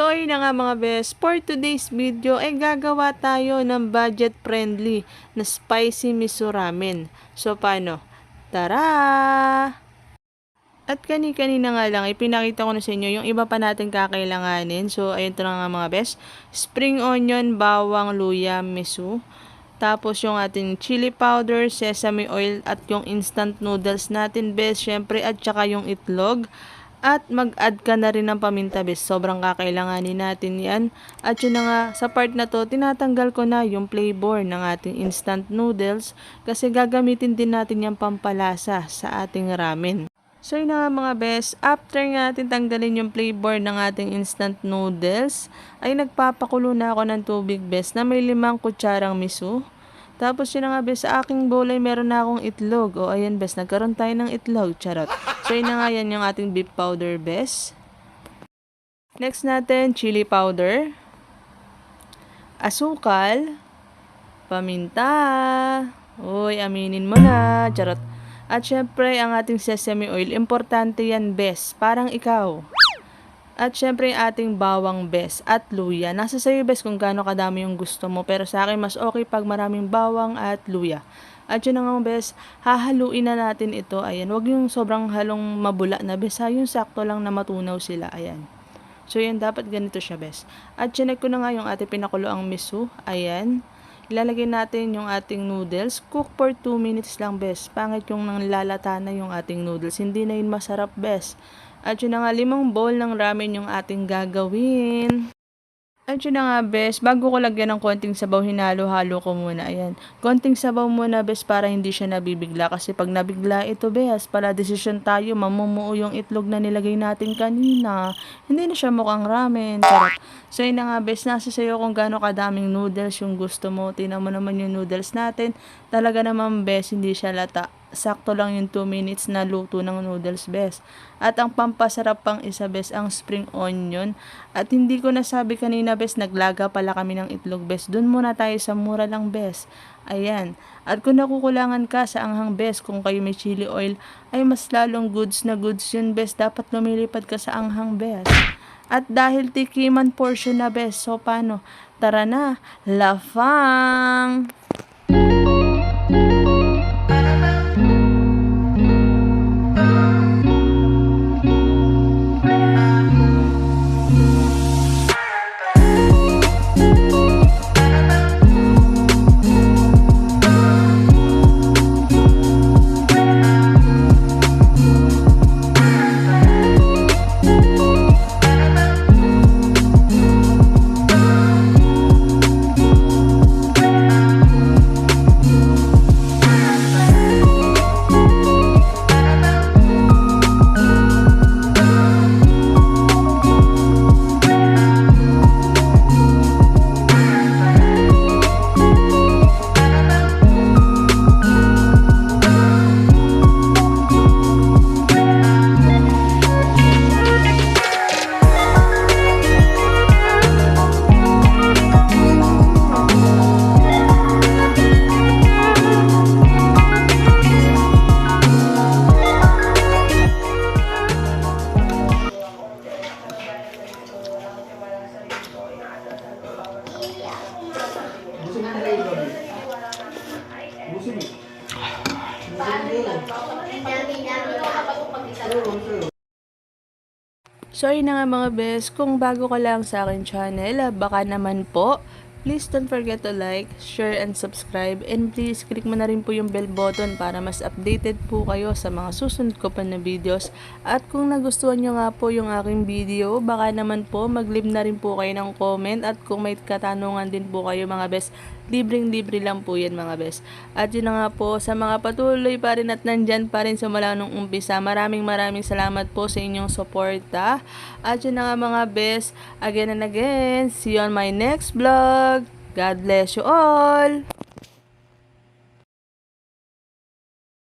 So ayun na nga mga best, for today's video ay gagawa tayo ng budget friendly na spicy miso ramen. So paano? Tara! At kanina nga lang, ipinakita ko na sa inyo yung iba pa natin kakailanganin. So ayun to na nga mga best, spring onion, bawang, luya, miso. Tapos yung ating chili powder, sesame oil at yung instant noodles natin best, syempre, at saka yung itlog. At mag-add ka na rin ng paminta bes. Sobrang kakailanganin natin yan. At yun na nga, sa part na to, tinatanggal ko na yung flavor ng ating instant noodles. Kasi gagamitin din natin yung pampalasa sa ating ramen. So yun na nga mga bes, after nga natin tanggalin yung flavor ng ating instant noodles, ay nagpapakulo na ako ng tubig bes na may 5 kutsarang miso. Tapos yun na nga bes, sa aking bowl ay meron na akong itlog. O ayan bes, nagkaroon tayo ng itlog. Charot. So yun na nga, yan yung ating beef powder bes. Next natin, chili powder. Asukal. Paminta. Uy, aminin mo na. Charot. At syempre, ang ating sesame oil. Importante yan bes. Parang ikaw. At syempre yung ating bawang bes at luya. Nasa sayo bes kung gaano kadami yung gusto mo. Pero sa akin mas okay pag maraming bawang at luya. At yun na nga bes, hahaluin na natin ito. Ayan, wag yung sobrang halong mabula na bes. Yung sakto lang na matunaw sila. Ayan. So yan, dapat ganito siya bes. At chinek ko na nga yung ating pinakuloang miso. Ayan. Ilalagay natin yung ating noodles. Cook for 2 minutes lang bes. Pangit yung nanglalata na yung ating noodles. Hindi na yun masarap bes. At yun na nga, 5 bowl ng ramen yung ating gagawin. At yun na nga bes, bago ko lagyan ng konting sabaw, hinalo-halo ko muna. Ayan, konting sabaw muna bes para hindi siya nabibigla. Kasi pag nabigla ito bes, pala desisyon tayo, mamumuo yung itlog na nilagay natin kanina. Hindi na siya mukhang ramen. Charot. So yun na nga bes, nasa sayo kung gaano kadaming noodles yung gusto mo. Tingnan mo naman yung noodles natin. Talaga naman bes, hindi siya lata. Sakto lang yung 2 minutes na luto ng noodles bes. At ang pampasarap pang isa bes, ang spring onion. At hindi ko nasabi kanina bes, naglaga pala kami ng itlog bes. Doon muna tayo sa mura lang bes. Ayan. At kung nakukulangan ka sa anghang bes, kung kayo may chili oil, ay mas lalong goods na goods yun bes. Dapat lumilipad ka sa anghang bes. At dahil tikiman portion na bes, so paano? Tara na, lafang! So ayun na nga mga best, kung bago ka lang sa akin channel, baka naman po, please don't forget to like, share, and subscribe. And please, click mo na rin po yung bell button para mas updated po kayo sa mga susunod ko pa na videos. At kung nagustuhan nyo nga po yung aking video, baka naman po mag-leave na rin po kayo ng comment. At kung may katanungan din po kayo mga best, libreng-libre lang po yan mga best. At yun na nga po, sa mga patuloy pa rin at nandyan pa rin simula nung umpisa, maraming salamat po sa inyong suporta. At yun na nga mga best, again and again, see you on my next vlog. God bless you all!